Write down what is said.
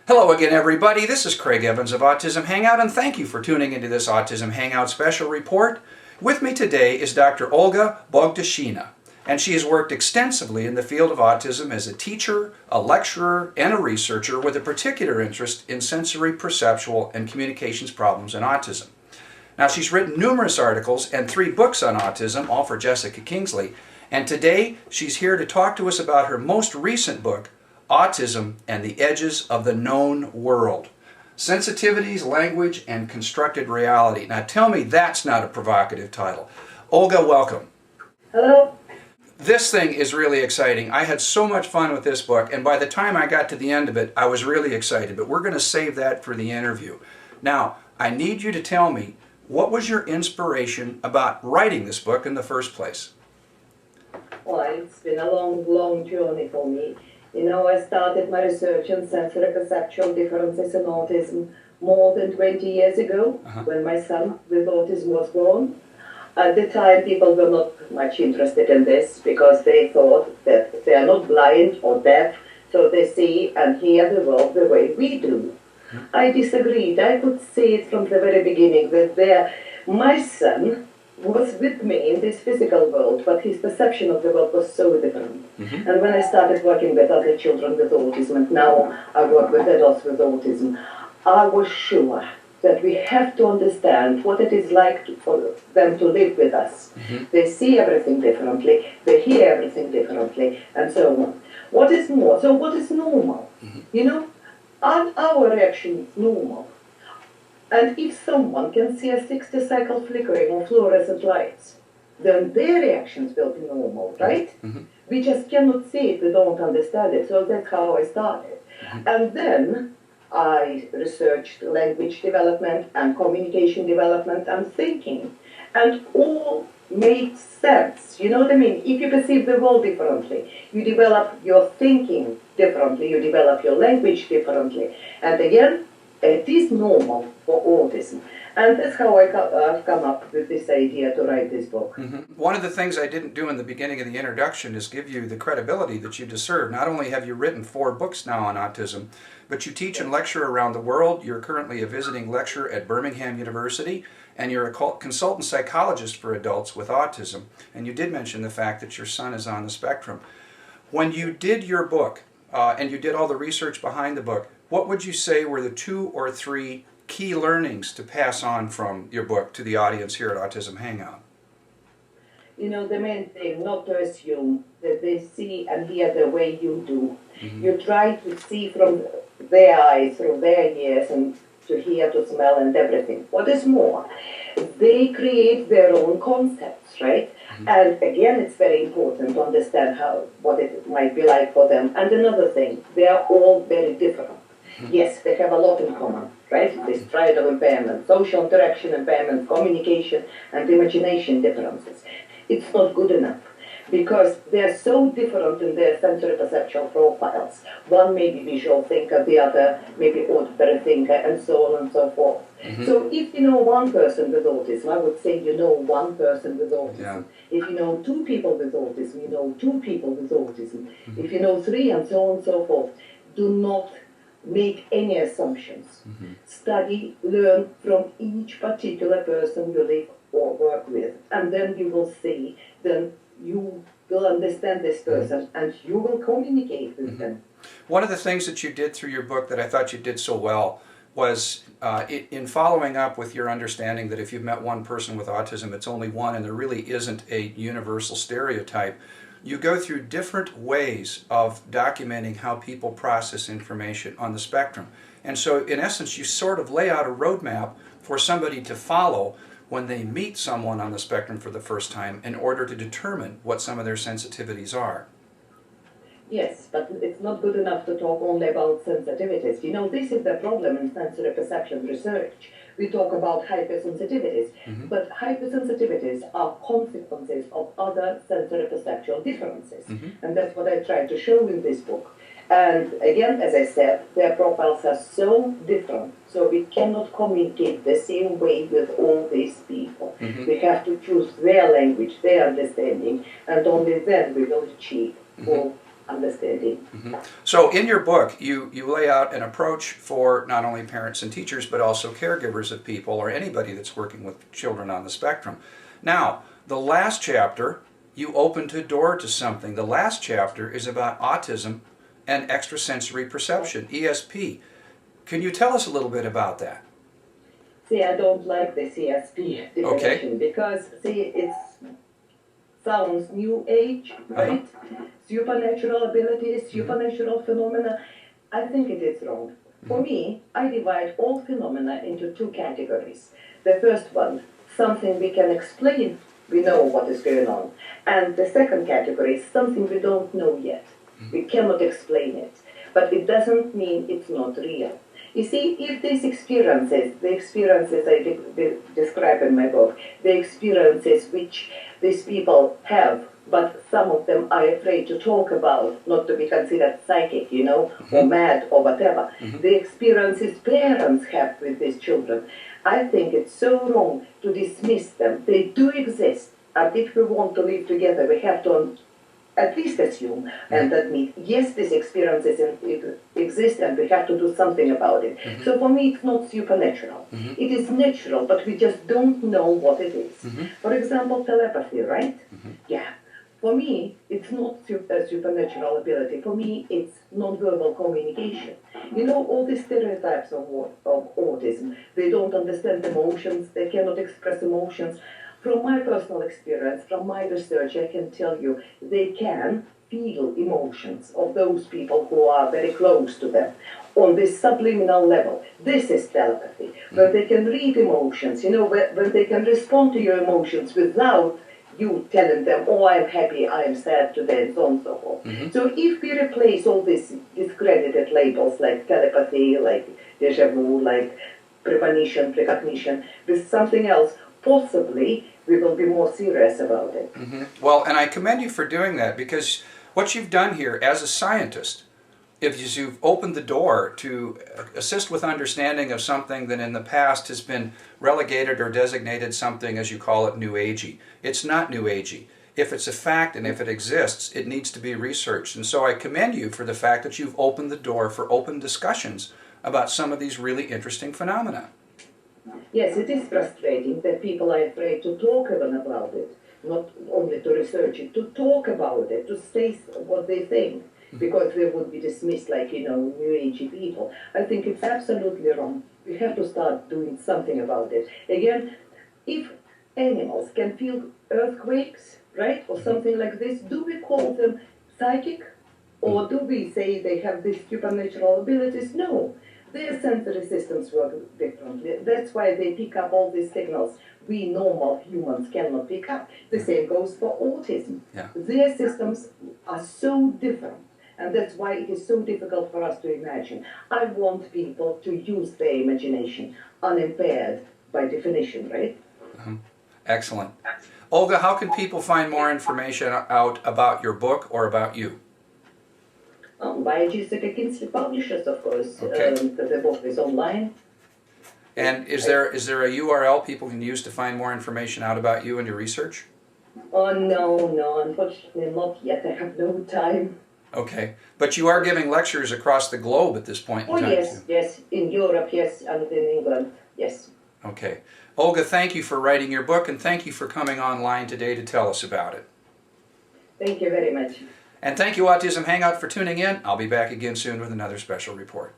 Hello again, everybody. This is Craig Evans of Autism Hangout, and thank you for tuning into this Autism Hangout special report. With me today is Dr. Olga Bogdashina, and she has worked extensively in the field of autism as a teacher, a lecturer, and a researcher with a particular interest in sensory, perceptual, and communications problems in autism. Now, she's written numerous articles and 3 books on autism, all for Jessica Kingsley, and today she's here to talk to us about her most recent book, Autism and the Edges of the Known World. Sensitivities, Language, and Constructed Reality. Now tell me that's not a provocative title. Olga, welcome. Hello. This thing is really exciting. I had so much fun with this book, and by the time I got to the end of it, I was really excited, but we're going to save that for the interview. Now, I need you to tell me, what was your inspiration about writing this book in the first place? Well, it's been a long journey for me. You know, I started my research on sensory perceptual differences in autism more than 20 years ago, when my son with autism was born. At the time, people were not much interested in this because they thought that they are not blind or deaf, so they see and hear the world the way we do. I disagreed. I could see it from the very beginning that my son was with me in this physical world, but his perception of the world was so different. And when I started working with other children with autism, and now I work with adults with autism, I was sure that we have to understand what it is like for them to live with us. They see everything differently, they hear everything differently, and so on. What is more? So what is normal? You know, aren't our reactions normal? And if someone can see a 60-cycle flickering of fluorescent lights, then their reactions will be normal, right? We just cannot see it, we don't understand it, so that's how I started. And then I researched language development and communication development and thinking, and all made sense, you know what I mean? If you perceive the world differently, you develop your thinking differently, you develop your language differently, and again, it is normal for autism. And that's how I've come up with this idea to write this book. One of the things I didn't do in the beginning of the introduction is give you the credibility that you deserve. Not only have you written 4 books now on autism, but you teach and lecture around the world. You're currently a visiting lecturer at Birmingham University, and you're a consultant psychologist for adults with autism. And you did mention the fact that your son is on the spectrum. When you did your book, and you did all the research behind the book, what would you say were the 2 or 3 key learnings to pass on from your book to the audience here at Autism Hangout? You know, the main thing, not to assume that they see and hear the way you do. You try to see from their eyes, through their ears, and to hear, to smell, and everything. What is more, they create their own concepts, right? And again, it's very important to understand what it might be like for them. And another thing, they are all very different. Yes, they have a lot in common, right? This triad of impairment, social interaction impairment, communication, and imagination differences. It's not good enough because they're so different in their sensory perceptual profiles. One may be visual thinker, the other may be auditory thinker, and so on and so forth. So if you know one person with autism, I would say you know one person with autism. If you know 2 people with autism, you know 2 people with autism. If you know 3, and so on and so forth. Do not make any assumptions. Study, learn from each particular person you live or work with, and then you will see, then you will understand this person and you will communicate with them. One of the things that you did through your book that I thought you did so well was in following up with your understanding that if you've met one person with autism, it's only one and there really isn't a universal stereotype. You go through different ways of documenting how people process information on the spectrum. And so, in essence, you sort of lay out a roadmap for somebody to follow when they meet someone on the spectrum for the first time in order to determine what some of their sensitivities are. Yes, but it's not good enough to talk only about sensitivities. You know, this is the problem in sensory perception research. We talk about hypersensitivities, but hypersensitivities are consequences of other sensory perceptual differences. And that's what I try to show in this book. And again, as I said, their profiles are so different, so we cannot communicate the same way with all these people. We have to choose their language, their understanding, and only then we will achieve full understanding. So in your book, you lay out an approach for not only parents and teachers, but also caregivers of people or anybody that's working with children on the spectrum. Now, the last chapter, you opened a door to something. The last chapter is about autism and extrasensory perception, ESP. Can you tell us a little bit about that? See, I don't like the CSP definition because, see, it sounds new age, right? Supernatural abilities, supernatural phenomena. I think it is wrong. For me, I divide all phenomena into two categories. The first one, something we can explain, we know what is going on. And the second category is something we don't know yet. We cannot explain it. But it doesn't mean it's not real. You see, if these experiences, the experiences I describe in my book, the experiences which these people have, but some of them are afraid to talk about, not to be considered psychic, you know, or mad or whatever, the experiences parents have with these children, I think it's so wrong to dismiss them. They do exist, and if we want to live together, we have to at least assume and admit, yes, these experiences exist and we have to do something about it. So for me, it's not supernatural. It is natural, but we just don't know what it is. For example, telepathy, right? Yeah. For me, it's not a supernatural ability. For me, it's non-verbal communication. You know, all these stereotypes of autism, they don't understand emotions, they cannot express emotions. From my personal experience, from my research, I can tell you they can feel emotions of those people who are very close to them on this subliminal level. This is telepathy, where they can read emotions, you know, when they can respond to your emotions without you telling them, oh, I'm happy, I'm sad today, and so on and so forth. So if we replace all these discredited labels like telepathy, like déjà vu, like premonition, precognition, with something else, possibly we will be more serious about it. Well, and I commend you for doing that, because what you've done here as a scientist is you've opened the door to assist with understanding of something that in the past has been relegated or designated something, as you call it, new agey. It's not new agey. If it's a fact and if it exists, it needs to be researched. And so I commend you for the fact that you've opened the door for open discussions about some of these really interesting phenomena. Yes, it is frustrating that people are afraid to talk even about it, not only to research it, to talk about it, to say what they think, because they would be dismissed like, you know, new agey people. I think it's absolutely wrong. We have to start doing something about it. Again, if animals can feel earthquakes, right, or something like this, do we call them psychic? Or do we say they have these supernatural abilities? No. Their sensory systems work differently. That's why they pick up all these signals we normal humans cannot pick up. The same goes for autism. Their systems are so different, and that's why it is so difficult for us to imagine. I want people to use their imagination, unimpaired by definition, right? Excellent. Olga, how can people find more information out about your book or about you? By Jessica Kinsley Publishers, of course. Okay. The book is online. And is there a URL people can use to find more information out about you and your research? Oh, no, unfortunately not yet. I have no time. Okay. But you are giving lectures across the globe at this point in time. Oh, yes. In Europe, yes, and in England, yes. Okay. Olga, thank you for writing your book, and thank you for coming online today to tell us about it. Thank you very much. And thank you, Autism Hangout, for tuning in. I'll be back again soon with another special report.